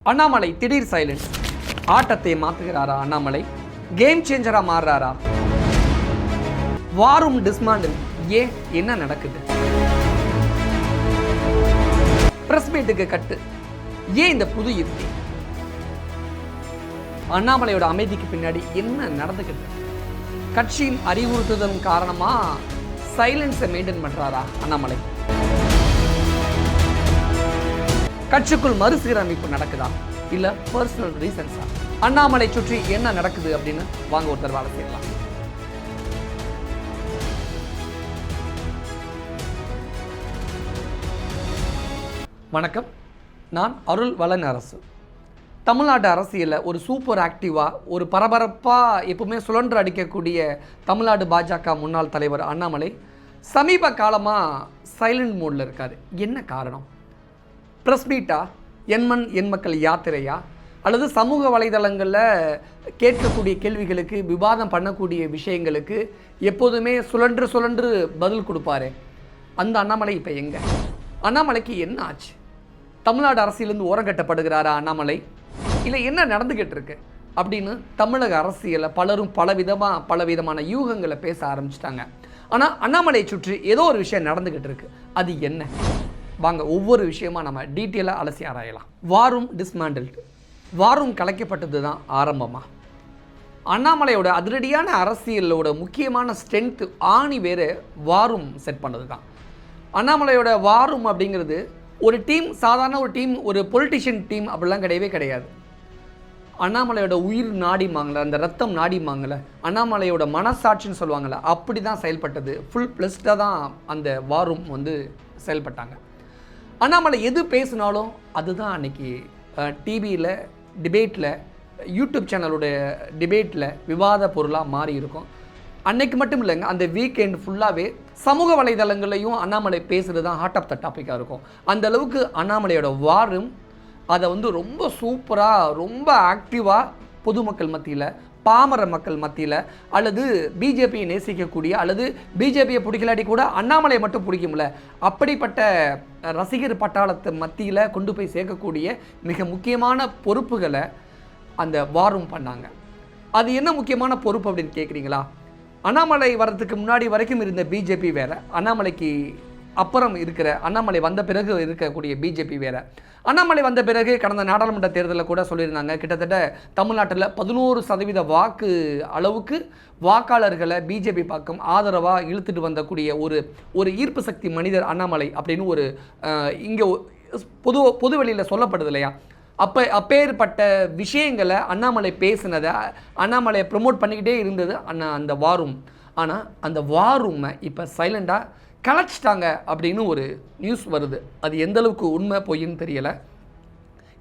அண்ணாமலை திடீர் சைலன்ஸ். ஆட்டத்தை மாற்றுகிறாரா அண்ணாமலை? கேம் சேஞ்சரா மாறுறாரா? வாரும் டிஸ்மாண்டில் ஏன் என்ன நடக்குது? பிரஸ் மீட்டுக்கு கட்டு ஏன் இந்த புது யுக்தி? அண்ணாமலையோட அமைதிக்கு பின்னாடி என்ன நடந்துக்கிட்டு? கட்சியின் அறிவுறுத்துதல் காரணமா சைலன்ஸை மெயின்டைன் பண்றாரா அண்ணாமலை? கட்சிக்குள் மறுசீரமைப்பு நடக்குதா இல்ல பர்சனல் ரீசன்ஸா? அண்ணாமலை சுற்றி என்ன நடக்குது அப்படின்னு வாங்க ஒரு தடவை செய்யலாம். வணக்கம், நான் அருள் வளன் அரசு. தமிழ்நாட்டு அரசியலில் ஒரு சூப்பர் ஆக்டிவாக ஒரு பரபரப்பாக எப்பவுமே சுழன்று அடிக்கக்கூடிய தமிழ்நாடு பாஜக முன்னாள் தலைவர் அண்ணாமலை சமீப காலமாக சைலண்ட் மோடில் இருக்கார். என்ன காரணம்? ப்ரெஸ் மீட்டா, எண்மண் எண்மக்கள் யாத்திரையா, அல்லது சமூக வலைதளங்களில் கேட்கக்கூடிய கேள்விகளுக்கு விவாதம் பண்ணக்கூடிய விஷயங்களுக்கு எப்போதுமே சுழன்று பதில் கொடுப்பாரு அந்த அண்ணாமலை இப்போ எங்கே? அண்ணாமலைக்கு என்ன ஆச்சு? தமிழ்நாடு அரசியலேருந்து ஓரங்கட்டப்படுகிறாரா அண்ணாமலை? இல்லை என்ன நடந்துக்கிட்டு இருக்கு அப்படின்னு தமிழக அரசியலில் பலரும் பலவிதமான யூகங்களை பேச ஆரம்பிச்சிட்டாங்க. ஆனால் அண்ணாமலையை சுற்றி ஏதோ ஒரு விஷயம் நடந்துக்கிட்டு இருக்கு. அது என்ன? வாங்க ஒவ்வொரு விஷயமா நம்ம டீட்டெயிலாக அலசி ஆராயலாம். வாரும் டிஸ்மாண்டில்டு, வாரும் கலைக்கப்பட்டது தான் ஆரம்பமாக. அண்ணாமலையோட அதிரடியான அரசியலோட முக்கியமான ஸ்ட்ரென்த்து ஆணி வேறு வாரும் செட் பண்ணது தான். அண்ணாமலையோட வாரும் அப்படிங்கிறது ஒரு டீம், சாதாரண ஒரு டீம், ஒரு பொலிட்டிஷியன் டீம் அப்படிலாம் கிடையாது. அண்ணாமலையோட உயிர் நாடிமாங்கள, அந்த ரத்தம் நாடிமாங்கள, அண்ணாமலையோட மனசாட்சின்னு சொல்லுவாங்கள்ல, அப்படி தான் செயல்பட்டது. ஃபுல் ப்ளஸ்டாக தான் அந்த வாரும் செயல்பட்டாங்க. அண்ணாமலை எது பேசினாலும் அதுதான் அன்றைக்கி டிவியில் டிபேட்டில், யூடியூப் சேனலோட டிபேட்டில் விவாத பொருளாக மாறி இருக்கும். அன்னைக்கு மட்டும் இல்லைங்க, அந்த வீக்கெண்ட் ஃபுல்லாகவே சமூக வலைதளங்களையும் அண்ணாமலை பேசுகிறது தான் ஹார்ட் ஆஃப் த டாப்பிக்காக இருக்கும். அந்த அளவுக்கு அண்ணாமலையோட வாரும் அதை ரொம்ப சூப்பராக, ரொம்ப ஆக்டிவாக பொதுமக்கள் மத்தியில், பாமர மக்கள் மத்தியில், அல்லது பிஜேபியை நேசிக்கக்கூடிய, அல்லது பிஜேபியை பிடிக்கலாட்டி கூட அண்ணாமலையை மட்டும் பிடிக்கும்ல, அப்படிப்பட்ட ரசிகர் பட்டாளத்தை மத்தியில் கொண்டு போய் சேர்க்கக்கூடிய மிக முக்கியமான பொறுப்புகளை அந்த வாரும் பண்ணாங்க. அது என்ன முக்கியமான பொறுப்பு அப்படின்னு கேட்குறீங்களா? அண்ணாமலை வர்றதுக்கு முன்னாடி வரைக்கும் இருந்த பிஜேபி வேறு, அண்ணாமலைக்கு அப்புறம் இருக்கிற, அண்ணாமலை வந்த பிறகு இருக்கக்கூடிய பிஜேபி வேறு. அண்ணாமலை வந்த பிறகு கடந்த நாடாளுமன்ற தேர்தலில் கூட சொல்லியிருந்தாங்க, கிட்டத்தட்ட தமிழ்நாட்டில் 11% வாக்கு அளவுக்கு வாக்காளர்களை பிஜேபி பக்கம் ஆதரவாக இழுத்துட்டு வந்தக்கூடிய ஒரு ஈர்ப்பு சக்தி மனிதர் அண்ணாமலை அப்படின்னு ஒரு இங்கே பொது வெளியில் சொல்லப்படுது இல்லையா? அப்பேற்பட்ட விஷயங்களை அண்ணாமலை பேசினதை, அண்ணாமலையை ப்ரொமோட் பண்ணிக்கிட்டே இருந்தது அந்த வாரும். ஆனால் அந்த வாரூமை இப்போ சைலண்டாக கலைச்சிட்டாங்க அப்படின்னு ஒரு நியூஸ் வருது. அது எந்தளவுக்கு உண்மை பொய்ன்னு தெரியலை.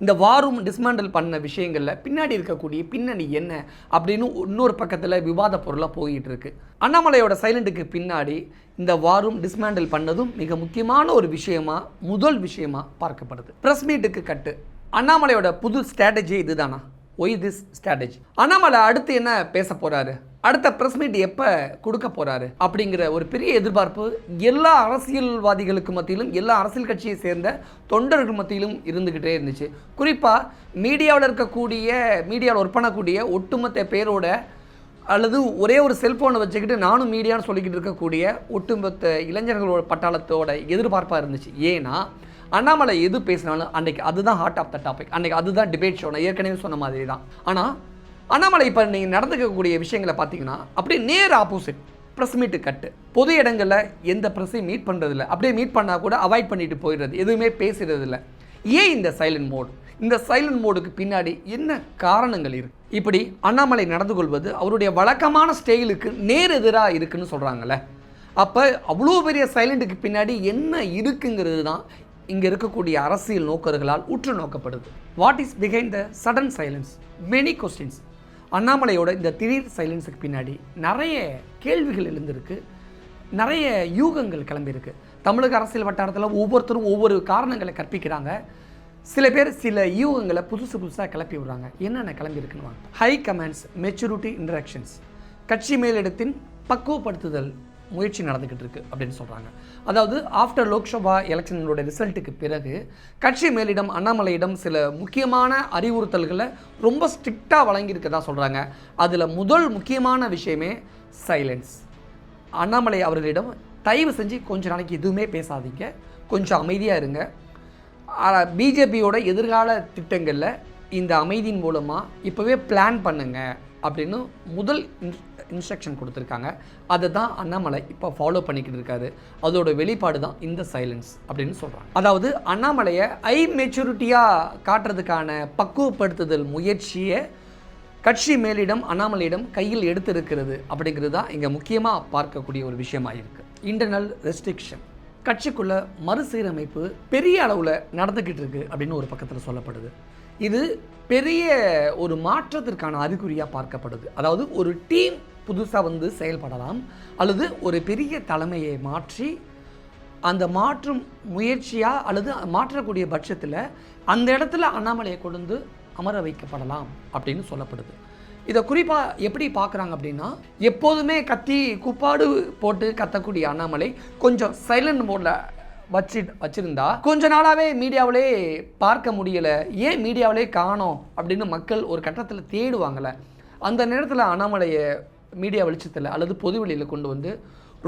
இந்த வாரும் டிஸ்மாண்டில் பண்ண விஷயங்களில் பின்னாடி இருக்கக்கூடிய பின்னணி என்ன அப்படின்னு இன்னொரு பக்கத்தில் விவாத பொருளாக போயிட்டு இருக்கு. அண்ணாமலையோட சைலண்ட்டுக்கு பின்னாடி இந்த வாரும் டிஸ்மாண்டில் பண்ணதும் மிக முக்கியமான ஒரு முதல் விஷயமா பார்க்கப்படுது. ப்ரெஸ் மீட்டுக்கு கட்டு. அண்ணாமலையோட புது ஸ்ட்ராட்டஜி இதுதானா? Y this strategy? அண்ணாமலை அடுத்து என்ன பேச போகிறாரு, அடுத்த ப்ரெஸ் மீட் எப்போ கொடுக்க போகிறாரு அப்படிங்கிற ஒரு பெரிய எதிர்பார்ப்பு எல்லா அரசியல்வாதிகளுக்கு மத்தியிலும், எல்லா அரசியல் கட்சியை சேர்ந்த தொண்டர்கள் மத்தியிலும் இருந்துக்கிட்டே இருந்துச்சு. குறிப்பாக மீடியாவில் ஒர்க் பண்ணக்கூடிய ஒட்டுமொத்த பேரோட, அல்லது ஒரே ஒரு செல்ஃபோனை வச்சுக்கிட்டு நானும் மீடியான்னு சொல்லிக்கிட்டு இருக்கக்கூடிய ஒட்டுமொத்த இளைஞர்களோட பட்டாளத்தோட எதிர்பார்ப்பாக இருந்துச்சு. ஏன்னா அண்ணாமலை எது பேசினாலும் அன்றைக்கி அதுதான் ஹார்ட் ஆஃப் த டாபிக், அன்றைக்கி அதுதான் டிபேட் ஷோ. நான் ஏற்கனவே சொன்ன மாதிரி தான். ஆனால் அண்ணாமலை இப்போ நீங்கள் நடந்துக்கக்கூடிய விஷயங்களை பார்த்தீங்கன்னா அப்படியே நேர் ஆப்போசிட். ப்ரெஸ் மீட்டு கட்டு. பொது இடங்களில் எந்த ப்ரெஸ்ஸையும் மீட் பண்ணுறதில்ல, அப்படியே மீட் பண்ணால் கூட அவாய்ட் பண்ணிட்டு போயிடுறது, எதுவுமே பேசுகிறதில்ல. ஏன் இந்த சைலண்ட் மோடு? இந்த சைலண்ட் மோடுக்கு பின்னாடி என்ன காரணங்கள் இருக்குது? இப்படி அண்ணாமலை நடந்து கொள்வது அவருடைய வழக்கமான ஸ்டைலுக்கு நேர் எதிராக இருக்குன்னு சொல்கிறாங்கல்ல. அப்போ அவ்வளோ பெரிய சைலண்ட்டுக்கு பின்னாடி என்ன இருக்குங்கிறது தான் இங்கே இருக்கக்கூடிய அரசியல் நோக்கர்களால் உற்று நோக்கப்படுது. What is behind the sudden silence? Many questions. அண்ணாமலையோட இந்த திடீர் சைலன்ஸுக்கு பின்னாடி நிறைய கேள்விகள் எழுந்திருக்கு, நிறைய யூகங்கள் கிளம்பியிருக்கு. தமிழக அரசியல் வட்டாரத்தில் ஒவ்வொருத்தரும் ஒவ்வொரு காரணங்களை கற்பிக்கிறாங்க. சில பேர் சில யூகங்களை புதுசாக கிளப்பி விடுறாங்க. என்னென்ன கிளம்பியிருக்குன்னு ஹை கமாண்ட்ஸ் மெச்சூரிட்டி இன்டராக்ஷன்ஸ், கட்சி மேலிடத்தின் பக்குவப்படுத்துதல் முயற்சி நடந்துக்கிட்டு இருக்கு அப்படின்னு சொல்கிறாங்க. அதாவது ஆஃப்டர் லோக்சபா எலெக்ஷனோட ரிசல்ட்டுக்கு பிறகு கட்சி மேலிடம் அண்ணாமலையிடம் சில முக்கியமான அறிவுறுத்தல்களை ரொம்ப ஸ்ட்ரிக்டாக வழங்கியிருக்கதா சொல்கிறாங்க. அதில் முதல் முக்கியமான விஷயமே சைலன்ஸ். அண்ணாமலை அவர்களிடம் தயவு செஞ்சு கொஞ்ச நாளைக்கு எதுவுமே பேசாதீங்க, கொஞ்சம் அமைதியாக இருங்க, பிஜேபியோட எதிர்கால திட்டங்களில் இந்த அமைதியின் மூலமாக இப்போவே பிளான் பண்ணுங்க அப்படின்னு முதல் இன்ஸ்ட்ரக்ஷன் கொடுத்துருக்காங்க. அதை தான் அண்ணாமலை இப்போ ஃபாலோ பண்ணிக்கிட்டு இருக்காரு. அதோட வெளிப்பாடு தான் இந்த சைலன்ஸ் அப்படின்னு சொல்கிறாங்க. அதாவது அண்ணாமலையை மெச்சூரிட்டியாக காட்டுறதுக்கான பக்குவப்படுத்துதல் முயற்சியை கட்சி மேலிடம் அண்ணாமலையிடம் கையில் எடுத்திருக்கிறது அப்படிங்கிறது தான் இங்கே முக்கியமாக பார்க்கக்கூடிய ஒரு விஷயமாக இருக்குது. இன்டர்னல் ரெஸ்ட்ரிக்ஷன், கட்சிக்குள்ள மறுசீரமைப்பு பெரிய அளவில் நடந்துக்கிட்டு இருக்கு அப்படின்னு ஒரு பக்கத்தில் சொல்லப்படுது. இது பெரிய ஒரு மாற்றத்திற்கான அறிகுறியாக பார்க்கப்படுது. அதாவது ஒரு டீம் புதுசாக செயல்படலாம், அல்லது ஒரு பெரிய தலைமையை மாற்றி அந்த மாற்றும் முயற்சியாக அல்லது மாற்றக்கூடிய பட்சத்தில் அந்த இடத்துல அண்ணாமலையை கொண்டு அமர வைக்கப்படலாம் அப்படின்னு சொல்லப்படுது. இதை குறிப்பாக எப்படி பார்க்குறாங்க அப்படின்னா, எப்போதுமே கத்தி குப்பாடு போட்டு கத்தக்கூடிய அண்ணாமலை கொஞ்சம் சைலண்ட் மோடில் வச்சிருந்தா கொஞ்ச நாளாகவே மீடியாவிலே பார்க்க முடியலை, ஏன் மீடியாவிலே காணோம் அப்படின்னு மக்கள் ஒரு கட்டத்தில் தேடுவாங்கள்ல. அந்த நேரத்தில் அண்ணாமலையை மீடியா வெளிச்சத்தில் அல்லது பொதுவெளியில் கொண்டு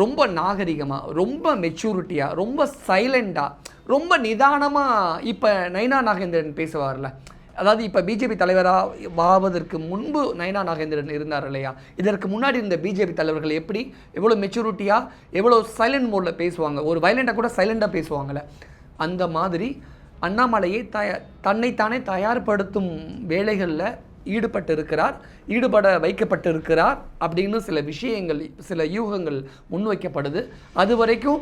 ரொம்ப நாகரிகமாக, ரொம்ப மெச்சூரிட்டியாக, ரொம்ப சைலண்டாக, ரொம்ப நிதானமாக இப்போ நைனா நாகேந்திரன் பேசுவார்ல, அதாவது இப்போ பிஜேபி தலைவராக ஆவதற்கு முன்பு நைனா நாகேந்திரன் இருந்தார் இல்லையா, இதற்கு முன்னாடி இருந்த பிஜேபி தலைவர்கள் எப்படி எவ்வளோ மெச்சூரிட்டியாக எவ்வளோ சைலண்ட் மோடில் பேசுவாங்க, ஒரு வயலண்டாக கூட சைலண்டாக பேசுவாங்கள்ல, அந்த மாதிரி அண்ணாமலையை தன்னைத்தானே தயார்படுத்தும் வேலைகளில் ஈடுபட வைக்கப்பட்டிருக்கிறார் அப்படின்னு சில விஷயங்கள், சில யூகங்கள் முன்வைக்கப்படுது. அது வரைக்கும்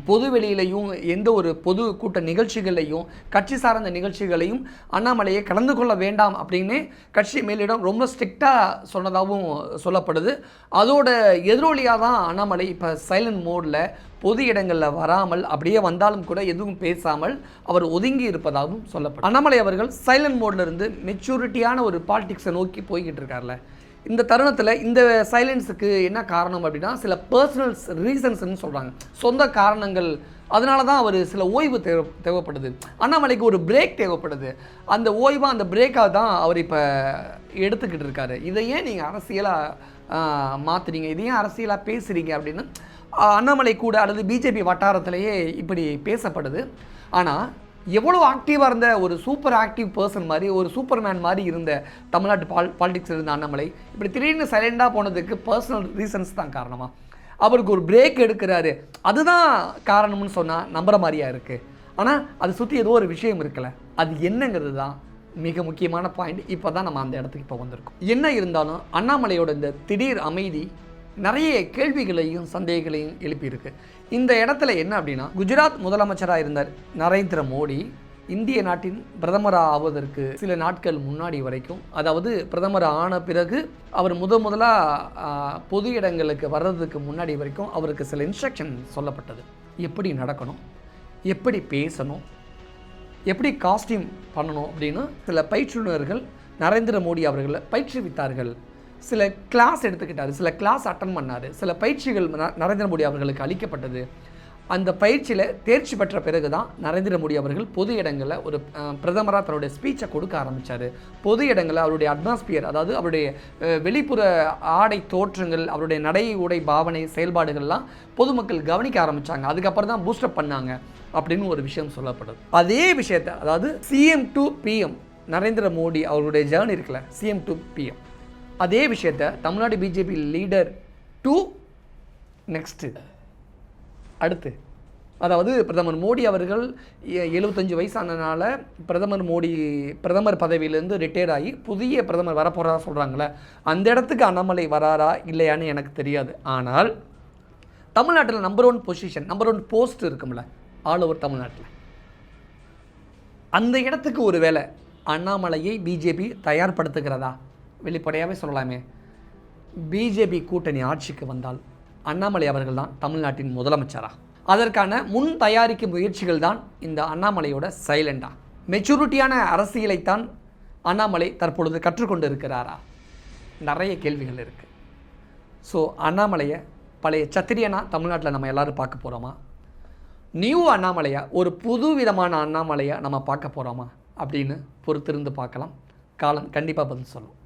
பொது வெளியிலையும் எந்த ஒரு பொது கூட்ட நிகழ்ச்சிகளையும் கட்சி சார்ந்த நிகழ்ச்சிகளையும் அண்ணாமலையை கலந்து கொள்ள வேண்டாம் அப்படின்னு கட்சி மேலிடம் ரொம்ப ஸ்ட்ரிக்டாக சொன்னதாகவும் சொல்லப்படுது. அதோட எதிரொலியாக தான் அண்ணாமலை இப்போ சைலண்ட் மோடில் பொது இடங்களில் வராமல், அப்படியே வந்தாலும் கூட எதுவும் பேசாமல் அவர் ஒதுங்கி இருப்பதாகவும் சொல்லப்படும். அண்ணாமலை அவர்கள் சைலண்ட் மோடில் இருந்து மெச்சூரிட்டியான ஒரு பாலிடிக்ஸை நோக்கி போய்கிட்டு இருக்கார்ல. இந்த தருணத்தில் இந்த சைலன்ஸுக்கு என்ன காரணம் அப்படின்னா, சில பர்சனல் ரீசன்ஸ்ன்னு சொல்கிறாங்க, சொந்த காரணங்கள். அதனால தான் அவர் சில ஓய்வு தேவைப்படுது, அண்ணாமலைக்கு ஒரு பிரேக் தேவைப்படுது. அந்த ஓய்வாக அந்த பிரேக்காக தான் அவர் இப்போ எடுத்துக்கிட்டு இருக்காரு. இதை ஏன் நீங்கள் அரசியலாக மாற்றுறீங்க, இதை ஏன் அரசியலாக பேசுகிறீங்க அப்படின்னு அண்ணாமலை கூட அல்லது பிஜேபி வட்டாரத்திலேயே இப்படி பேசப்படுது. ஆனால் எவ்வளோ ஆக்டிவாக இருந்த ஒரு சூப்பர் ஆக்டிவ் பர்சன் மாதிரி, ஒரு சூப்பர்மேன் மாதிரி இருந்த தமிழ்நாட்டு பாலிடிக்ஸ் இருந்த அண்ணாமலை இப்படி திடீர்னு சைலண்டாக போனதுக்கு பர்சனல் ரீசன்ஸ் தான் காரணமா, அவருக்கு ஒரு பிரேக் எடுக்கிறாரு அதுதான் காரணம்னு சொன்னால் நம்புற மாதிரியா இருக்குது. ஆனால் அதை சுற்றி ஏதோ ஒரு விஷயம் இருக்குல்ல, அது என்னங்கிறது தான் மிக முக்கியமான பாயிண்ட். இப்போ தான் நம்ம அந்த இடத்துக்கு இப்போ வந்திருக்கோம். என்ன இருந்தாலும் அண்ணாமலையோட இந்த திடீர் அமைதி நிறைய கேள்விகளையும் சந்தேகங்களையும் எழுப்பியிருக்கு. இந்த இடத்துல என்ன அப்படின்னா, குஜராத் முதலமைச்சராக இருந்தார் நரேந்திர மோடி இந்திய நாட்டின் பிரதமராக ஆவதற்கு சில நாட்கள் முன்னாடி வரைக்கும், அதாவது பிரதமர் ஆன பிறகு அவர் முதலாக பொது இடங்களுக்கு வர்றதுக்கு முன்னாடி வரைக்கும் அவருக்கு சில இன்ஸ்ட்ரக்ஷன் சொல்லப்பட்டது. எப்படி நடக்கணும், எப்படி பேசணும், எப்படி காஸ்டியூம் பண்ணணும் அப்படின்னு சில பயிற்றுனர்கள் நரேந்திர மோடி அவர்களை பயிற்றுவித்தார்கள். சில கிளாஸ் எடுத்துக்கிட்டார், சில கிளாஸ் அட்டன் பண்ணார், சில பயிற்சிகள் நரேந்திர மோடி அவர்களுக்கு அளிக்கப்பட்டது. அந்த பயிற்சியில் தேர்ச்சி பெற்ற பிறகு தான் நரேந்திர மோடி அவர்கள் பொது இடங்களில் ஒரு பிரதமராக தன்னுடைய ஸ்பீச்சை கொடுக்க ஆரம்பித்தார். பொது இடங்களில் அவருடைய அட்மாஸ்பியர், அதாவது அவருடைய வெளிப்புற ஆடை தோற்றங்கள், அவருடைய நடை உடை பாவனை செயல்பாடுகள்லாம் பொதுமக்கள் கவனிக்க ஆரம்பித்தாங்க. அதுக்கப்புறம் தான் பூஸ்டப் பண்ணாங்க அப்படின்னு ஒரு விஷயம் சொல்லப்படுது. அதே விஷயத்தை, அதாவது CM to PM Narendra Modi அவருடைய ஜேர்னி இருக்குல்ல, சிஎம் டு பிஎம், அதே விஷயத்தை Tamil Nadu BJP leader to next அடுத்து, அதாவது பிரதமர் மோடி அவர்கள் 75 வயசானனால பிரதமர் பதவியிலேருந்து ரிட்டையர் ஆகி புதிய பிரதமர் வரப்போகிறதா சொல்கிறாங்களே, அந்த இடத்துக்கு அண்ணாமலை வராரா இல்லையான்னு எனக்கு தெரியாது. ஆனால் தமிழ்நாட்டில் நம்பர் 1 பொசிஷன், நம்பர் 1 போஸ்ட் இருக்கும்ல ஆல் ஓவர் தமிழ்நாட்டில், அந்த இடத்துக்கு ஒரு வேளை அண்ணாமலையை பிஜேபி தயார்படுத்துகிறதா? வெளிப்படையாகவே சொல்லலாமே, பிஜேபி கூட்டணி ஆட்சிக்கு வந்தால் அண்ணாமலை அவர்கள் தான் தமிழ்நாட்டின் முதலமைச்சராக. அதற்கான முன் தயாரிக்கும் முயற்சிகள் தான் இந்த அண்ணாமலையோட சைலண்டாக. மெச்சூரிட்டியான அரசியலைத்தான் அண்ணாமலை தற்பொழுது கற்றுக்கொண்டு இருக்கிறாரா? நிறைய கேள்விகள் இருக்குது. ஸோ அண்ணாமலையை பழைய சத்திரியனா தமிழ்நாட்டில் நம்ம எல்லோரும் பார்க்க போகிறோமா? நியூ அண்ணாமலையா, ஒரு புது விதமான அண்ணாமலையா நம்ம பார்க்க போகிறோமா அப்படின்னு பொறுத்திருந்து பார்க்கலாம். காலம் கண்டிப்பாக பதில் சொல்லும்.